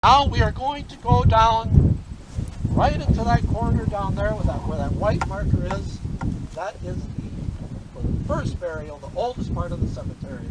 Now we are going to go down right into that corner down there where that white marker is. That is the first burial, the oldest part of the cemetery.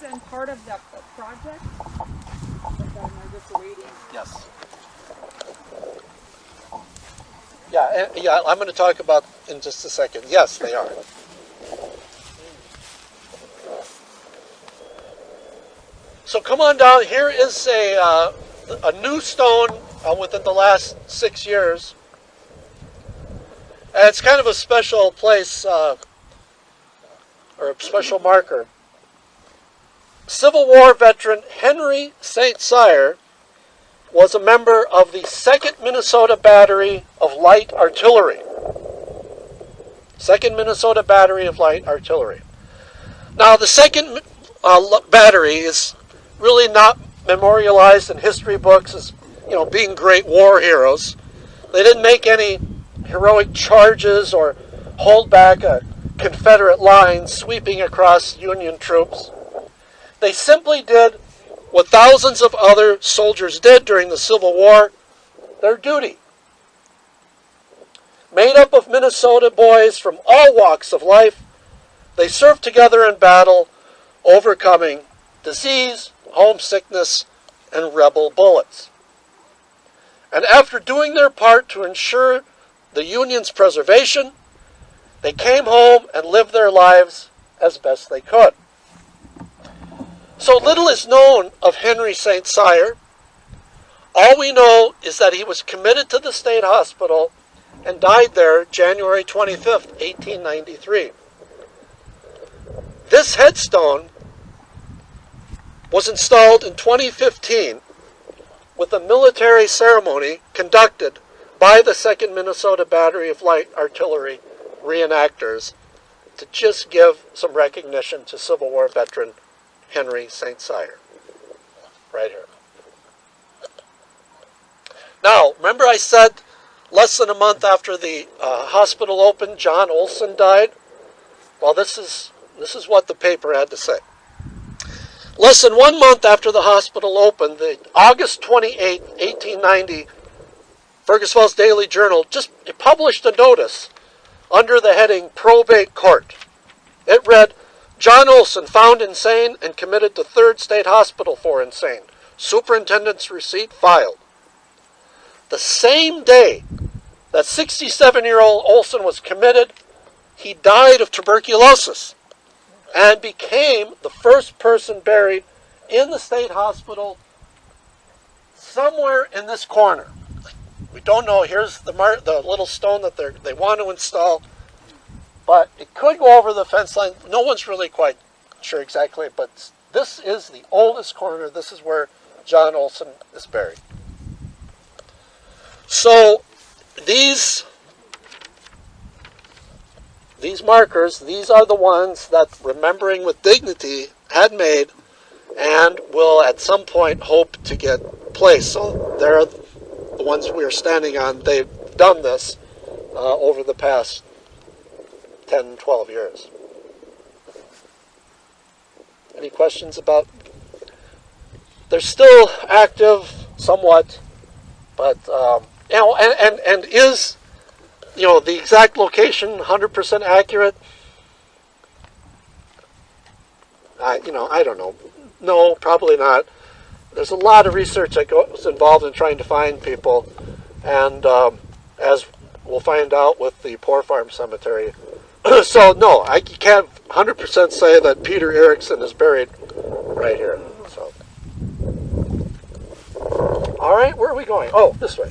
And part of the project? Just waiting. Yes. Yeah, I'm going to talk about in just a second. Yes, they are. So come on down. Here is a new stone within the last 6 years. And it's kind of a special place or a special marker. Civil War veteran Henry St. Cyr was a member of the 2nd Minnesota Battery of Light Artillery. 2nd Minnesota Battery of Light Artillery. Now, the 2nd Battery is really not memorialized in history books as, being great war heroes. They didn't make any heroic charges or hold back a Confederate line sweeping across Union troops. They simply did what thousands of other soldiers did during the Civil War, their duty. Made up of Minnesota boys from all walks of life, they served together in battle, overcoming disease, homesickness, and rebel bullets. And after doing their part to ensure the Union's preservation, they came home and lived their lives as best they could. So little is known of Henry St. Cyr. All we know is that he was committed to the state hospital and died there January 25th, 1893. This headstone was installed in 2015 with a military ceremony conducted by the 2nd Minnesota Battery of Light Artillery reenactors to just give some recognition to Civil War veteran Henry St. Cyr. Right here. Now, remember I said less than a month after the hospital opened, John Olson died? Well, this is what the paper had to say. Less than 1 month after the hospital opened, the August 28, 1890, Fergus Falls Daily Journal just published a notice under the heading Probate Court. It read, John Olson found insane and committed to 3rd State Hospital for insane. Superintendent's receipt filed. The same day that 67-year-old Olson was committed, he died of tuberculosis and became the first person buried in the state hospital somewhere in this corner. We don't know. Here's the little stone that they want to install. But it could go over the fence line. No one's really quite sure exactly, but this is the oldest corner. This is where John Olson is buried. So these markers, these are the ones that Remembering with Dignity had made and will at some point hope to get placed. So they're the ones we are standing on. They've done this over the past 10, 12 years. Any questions about? They're still active somewhat. But and is the exact location 100% accurate? I don't know. No, probably not. There's a lot of research that goes involved in trying to find people, and as we'll find out with the Poor Farm Cemetery. So no, I can't 100% say that Peter Erickson is buried right here. So, all right, where are we going? Oh, this way.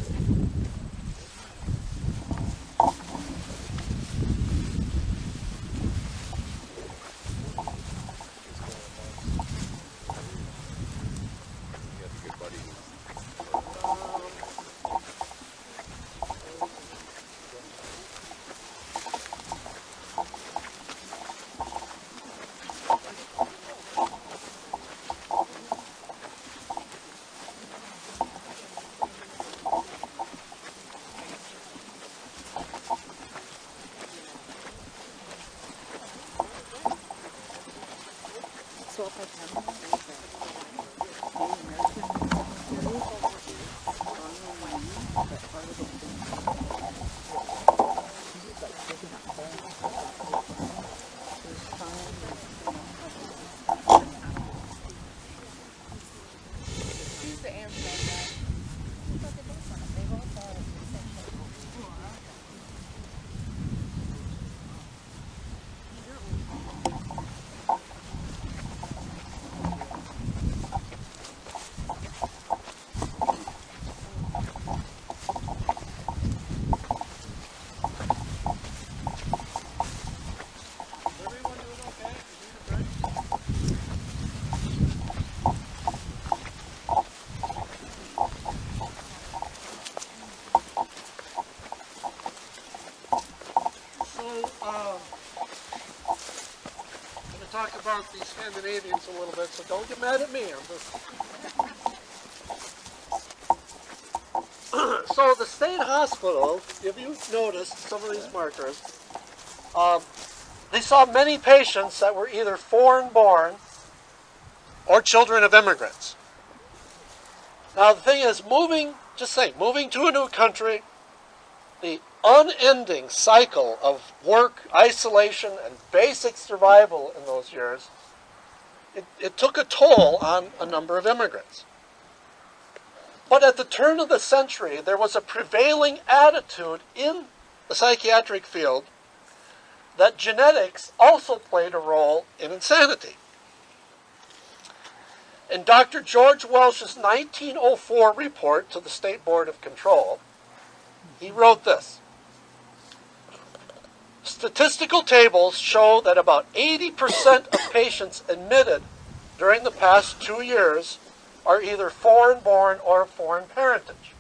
So if I can, who's the Amazon guy? I'm going to talk about the Scandinavians a little bit, so don't get mad at me. So the state hospital, if you've noticed some of these markers, they saw many patients that were either foreign-born or children of immigrants. Now the thing is, moving to a new country, the unending cycle of work, isolation, and basic survival in those years, it took a toll on a number of immigrants. But at the turn of the century, there was a prevailing attitude in the psychiatric field that genetics also played a role in insanity. In Dr. George Welsh's 1904 report to the State Board of Control, he wrote this: statistical tables show that about 80% of patients admitted during the past 2 years are either foreign-born or of foreign parentage.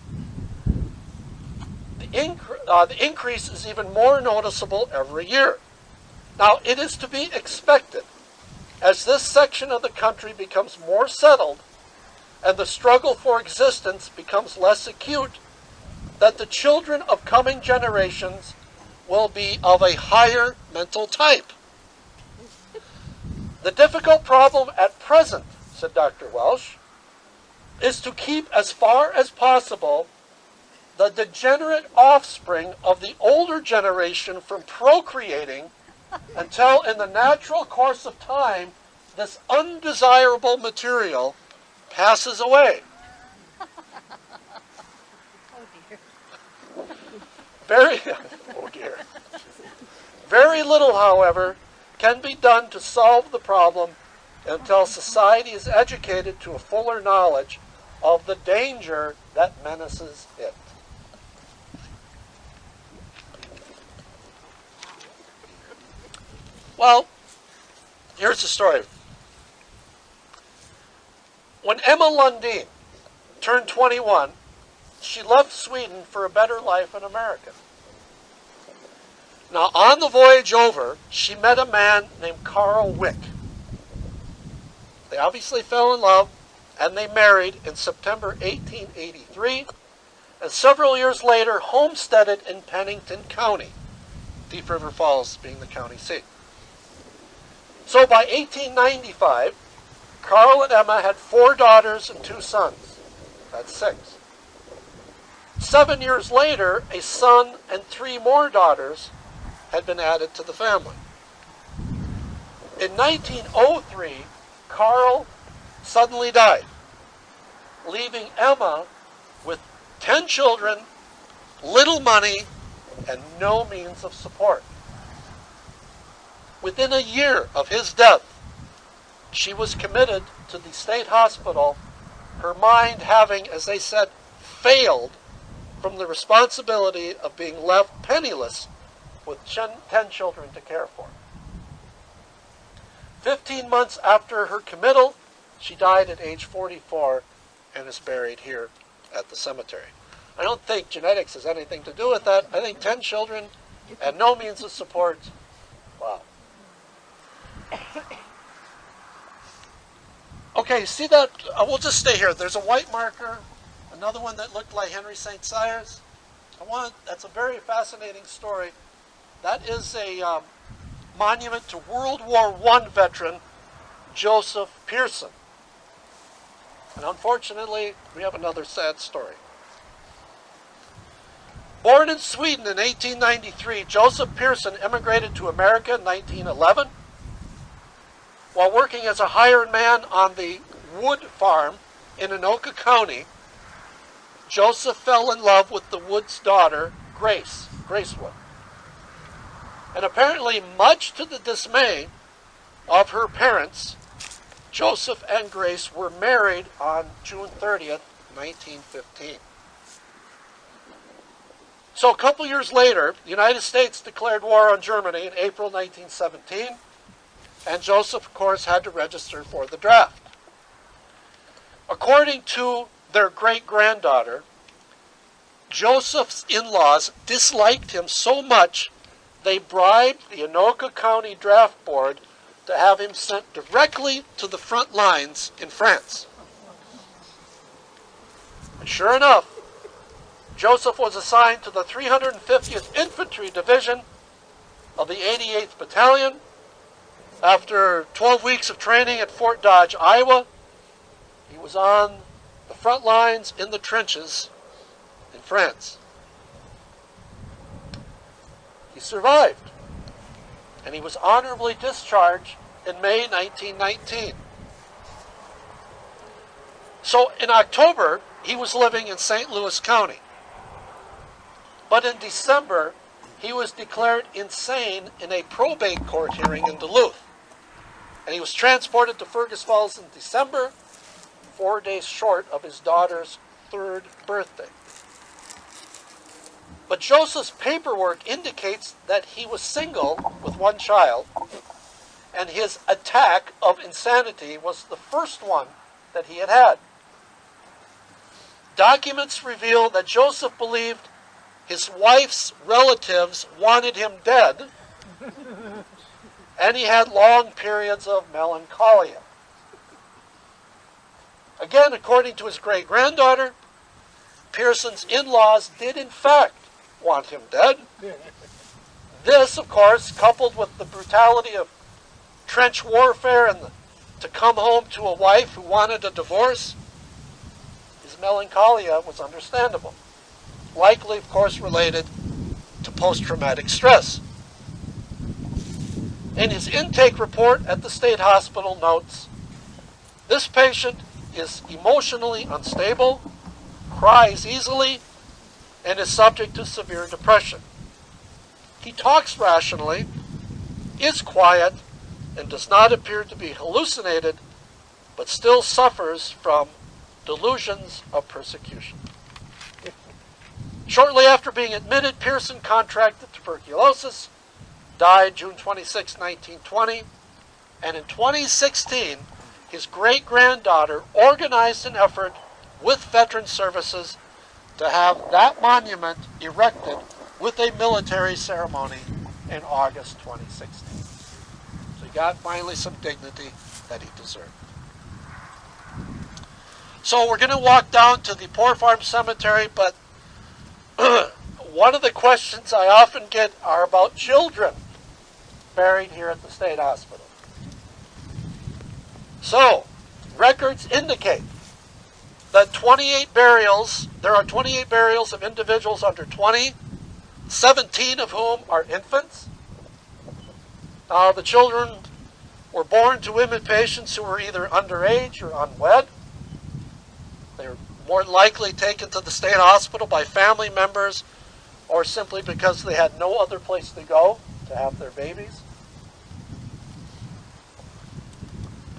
The increase is even more noticeable every year. Now, it is to be expected, as this section of the country becomes more settled and the struggle for existence becomes less acute, that the children of coming generations will be of a higher mental type. The difficult problem at present, said Dr. Welsh, is to keep as far as possible the degenerate offspring of the older generation from procreating until in the natural course of time this undesirable material passes away. Oh dear. Very little, however, can be done to solve the problem until society is educated to a fuller knowledge of the danger that menaces it. Well, here's the story. When Emma Lundin turned 21, she left Sweden for a better life in America. Now, on the voyage over, she met a man named Carl Wick. They obviously fell in love, and they married in September 1883, and several years later homesteaded in Pennington County, Deep River Falls being the county seat. So by 1895, Carl and Emma had 4 daughters and 2 sons. That's 6. 7 years later, a son and 3 more daughters had been added to the family. In 1903, Carl suddenly died, leaving Emma with 10 children, little money, and no means of support. Within a year of his death, she was committed to the state hospital, her mind having, as they said, failed from the responsibility of being left penniless with 10 children to care for. 15 months after her committal, she died at age 44 and is buried here at the cemetery. I don't think genetics has anything to do with that. I think 10 children and no means of support. Wow. Okay, see that? We'll just stay here. There's a white marker, another one that looked like Henry St. Cyrs. That's a very fascinating story. That is a monument to World War I veteran Joseph Pearson. And unfortunately, we have another sad story. Born in Sweden in 1893, Joseph Pearson immigrated to America in 1911. While working as a hired man on the wood farm in Anoka County, Joseph fell in love with the Wood's daughter, Grace Wood. And apparently, much to the dismay of her parents, Joseph and Grace were married on June 30th, 1915. So a couple years later, the United States declared war on Germany in April 1917, and Joseph, of course, had to register for the draft. According to their great-granddaughter, Joseph's in-laws disliked him so much they bribed the Anoka County Draft Board to have him sent directly to the front lines in France. And sure enough, Joseph was assigned to the 350th Infantry Division of the 88th Battalion. After 12 weeks of training at Fort Dodge, Iowa, he was on the front lines in the trenches in France. He survived, and he was honorably discharged in May 1919. So in October, he was living in St. Louis County. But in December, he was declared insane in a probate court hearing in Duluth. And he was transported to Fergus Falls in December, 4 days short of his daughter's 3rd birthday. But Joseph's paperwork indicates that he was single with 1 child, and his attack of insanity was the first one that he had had. Documents reveal that Joseph believed his wife's relatives wanted him dead, and he had long periods of melancholia. Again, according to his great-granddaughter, Pearson's in-laws did in fact want him dead. This, of course, coupled with the brutality of trench warfare and to come home to a wife who wanted a divorce, his melancholia was understandable. Likely, of course, related to post-traumatic stress. In his intake report at the state hospital notes, this patient is emotionally unstable, cries easily, and is subject to severe depression. He talks rationally, is quiet, and does not appear to be hallucinated, but still suffers from delusions of persecution. Shortly after being admitted, Pearson contracted tuberculosis, died June 26, 1920, and in 2016, his great-granddaughter organized an effort with Veteran Services to have that monument erected with a military ceremony in August 2016. So he got finally some dignity that he deserved. So we're going to walk down to the Poor Farm Cemetery, but one of the questions I often get are about children buried here at the state hospital. So, records indicate that there are 28 burials of individuals under 20, 17 of whom are infants. The children were born to women patients who were either underage or unwed. They were more likely taken to the state hospital by family members or simply because they had no other place to go to have their babies.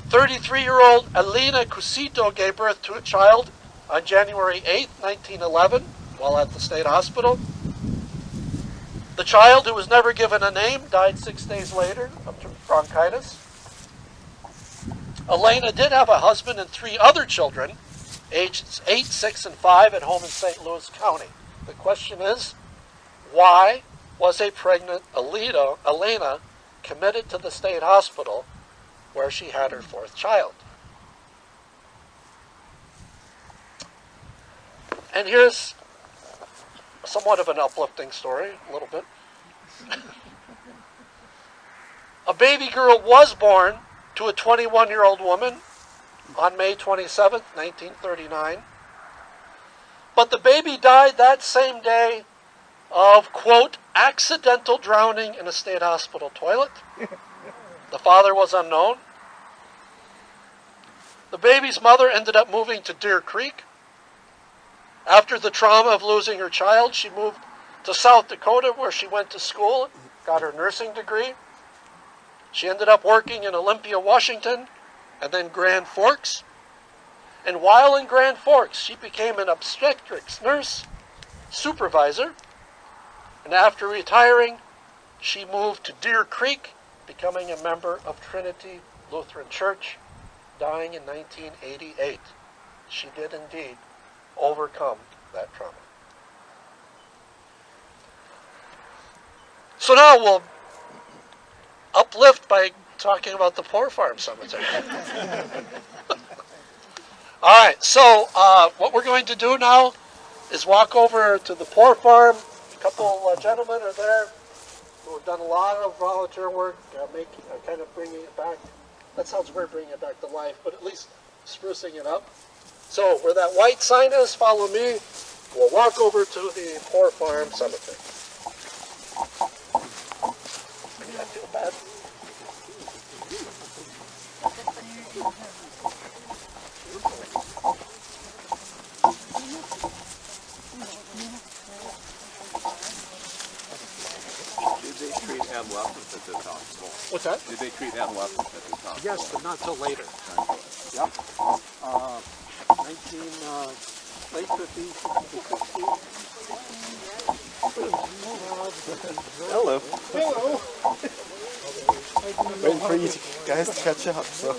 33-year-old Elena Cusito gave birth to a child on January 8, 1911, while at the state hospital. The child, who was never given a name, died 6 days later of bronchitis. Elena did have a husband and 3 other children, aged 8, 6, and 5, at home in St. Louis County. The question is, why was a pregnant Elena committed to the state hospital where she had her 4th child? And here's somewhat of an uplifting story, a little bit. A baby girl was born to a 21-year-old woman on May 27, 1939. But the baby died that same day of, quote, accidental drowning in a state hospital toilet. The father was unknown. The baby's mother ended up moving to Deer Creek. After the trauma of losing her child, she moved to South Dakota, where she went to school, got her nursing degree. She ended up working in Olympia, Washington, and then Grand Forks. And while in Grand Forks, she became an obstetrics nurse supervisor. And after retiring, she moved to Deer Creek, becoming a member of Trinity Lutheran Church, dying in 1988. She did indeed overcome that trauma. So now we'll uplift by talking about the Poor Farm Cemetery. All right, so what we're going to do now is walk over to the Poor Farm. A couple gentlemen are there who have done a lot of volunteer work, kind of bringing it back. That sounds weird, bringing it back to life, but at least sprucing it up. So where that white sign is, follow me. We'll walk over to the Poor Farm Cemetery. I feel bad. Did they treat adolescents at this hospital? What's that? Did they treat adolescents at this hospital? Yes, but not till later. Yep. Late 50s, 60s. Hello. Hello. Waiting for you guys to catch up, so.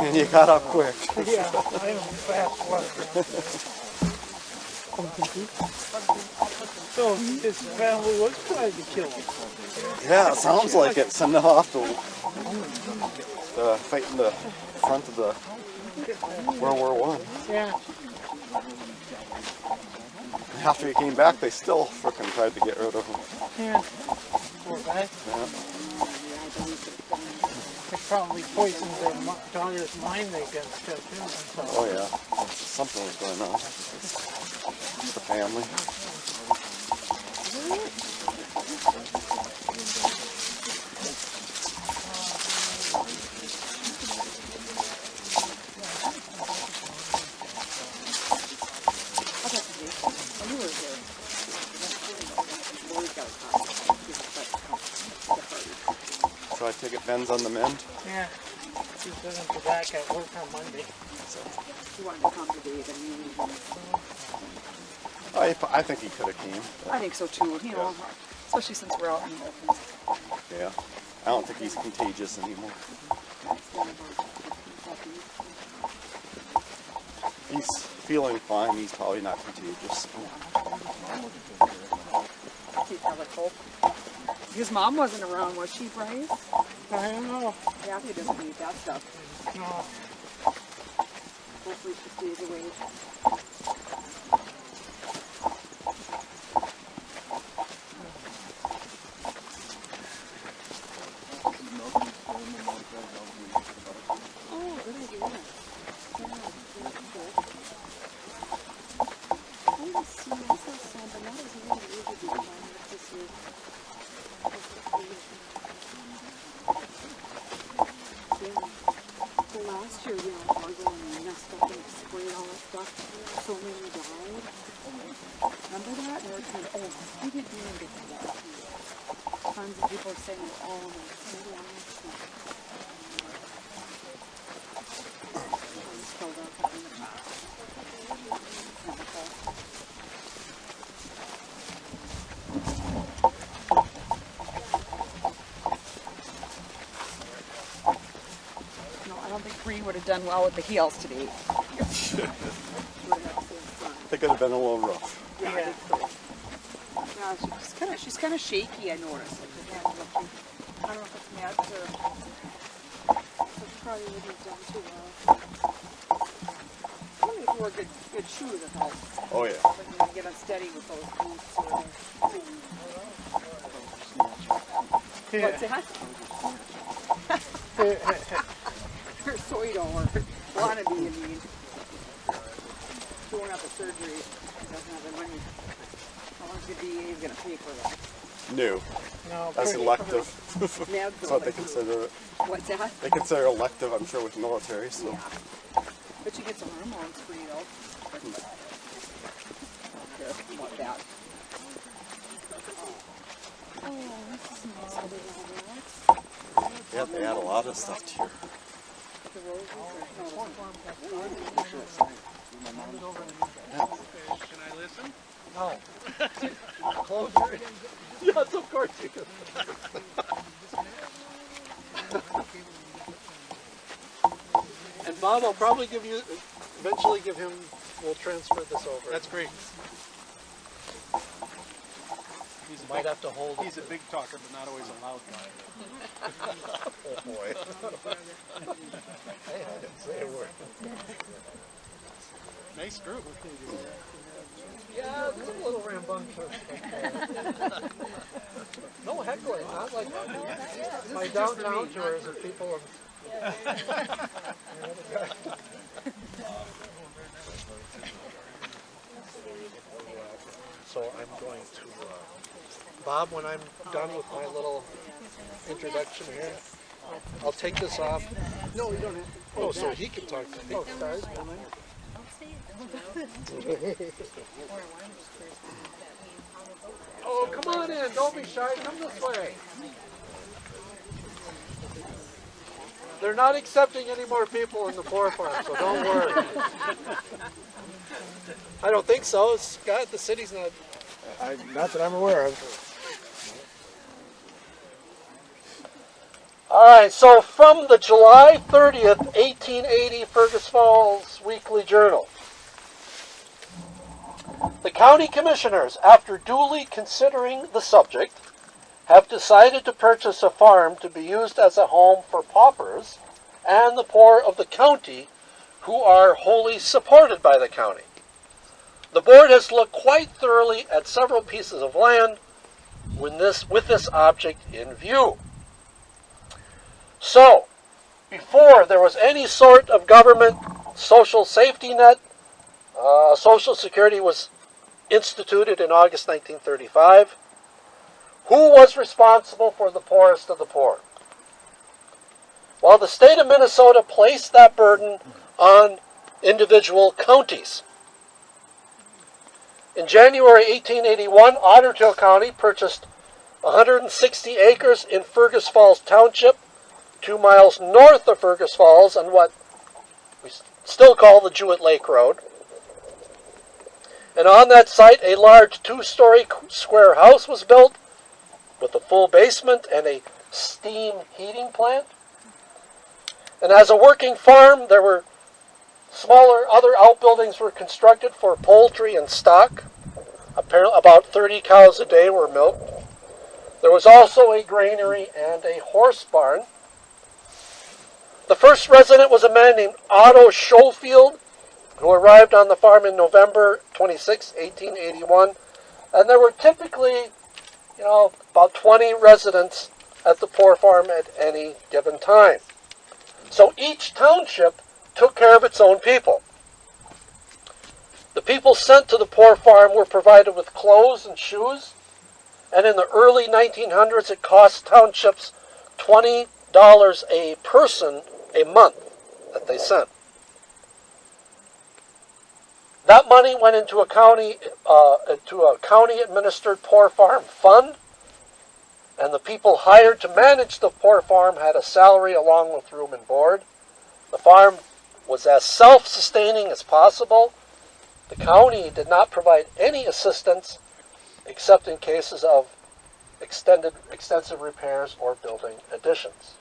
And you got up quick. Yeah, I am a fast learner. So his family was trying to kill him. Yeah, it sounds like it. Send them off to fight in the front of the World War I. Yeah. After he came back, they still frickin' tried to get rid of him. Yeah. Poor guy. Yeah. They probably poisoned their daughter's mind against her too. So. Oh yeah, something was going on with the family. So I take it Ben's on the mend? Yeah. He's going to be back at work on Monday. He wanted to come today, but I think he could have came. I think so too, you know, especially since we're out in the open. Yeah. I don't think he's contagious anymore. He's feeling fine. He's probably not contagious. His mom wasn't around, was she, Bryce? I don't know. Kathy doesn't eat that stuff. No. Hopefully she stays away. Oh, good idea. Yeah. then he died. Remember that? And we didn't even get to that. Tons of people saying, oh, maybe I'm not sure. Still don't have any. No, I don't think Bree would have done well with the heels today. They could have been a little rough. Yeah. Yeah, she's kind of shaky, I noticed. I don't know if it's meds or... So she probably wouldn't have done too well. I think if you wore good shoes, it helps. Oh yeah. But you can get unsteady with those boots or... What's that? So you don't want to be, I mean. She won't have the surgery. She doesn't have the money. How much the DA is going to pay for that? New. No, That's elective. Meds That's what they consider it. What's that? They consider elective, I'm sure, with military, so. Yeah. But you get some hormones free though. I don't care about that. Oh, this is nice. Yeah, they add a lot of stuff to your... The roses are... Can I listen? No. Close your... Yes, of course you can. And Bob, I'll probably eventually give him, we'll transfer this over. That's great. You might have to hold it. He's a big talker, but not always a loud guy. Oh boy. Hey, I didn't say a word. Nice group. Yeah, it's a little rambunctious. No heckling, not like my downtown tours of people. So I'm going to, Bob, when I'm done with my little introduction here, I'll take this off. No, you don't have to. Oh, so he can talk to me. Oh, sorry. Oh, come on in. Don't be shy. Come this way. They're not accepting any more people in the Poor Farm, so don't worry. I don't think so. Scott, the city's not. Not that I'm aware of. All right, so from the July 30th, 1880 Fergus Falls Weekly Journal. The county commissioners, after duly considering the subject, have decided to purchase a farm to be used as a home for paupers and the poor of the county who are wholly supported by the county. The board has looked quite thoroughly at several pieces of land with this object in view. So, before there was any sort of government social safety net, Social Security was instituted in August 1935. Who was responsible for the poorest of the poor? Well, the state of Minnesota placed that burden on individual counties. In January 1881, Ottertail County purchased 160 acres in Fergus Falls Township, 2 miles north of Fergus Falls on what we still call the Jewett Lake Road. And on that site, a large 2-story square house was built with a full basement and a steam heating plant. And as a working farm, there were smaller other outbuildings were constructed for poultry and stock. Apparently, about 30 cows a day were milked. There was also a granary and a horse barn. The first resident was a man named Otto Schofield, who arrived on the farm in November 26, 1881. And there were typically, about 20 residents at the poor farm at any given time. So each township took care of its own people. The people sent to the poor farm were provided with clothes and shoes, and in the early 1900s it cost townships $20 a person a month that they sent. That money went into a county-administered poor farm fund, and the people hired to manage the poor farm had a salary along with room and board. The farm was as self-sustaining as possible. The county did not provide any assistance except in cases of extensive repairs or building additions.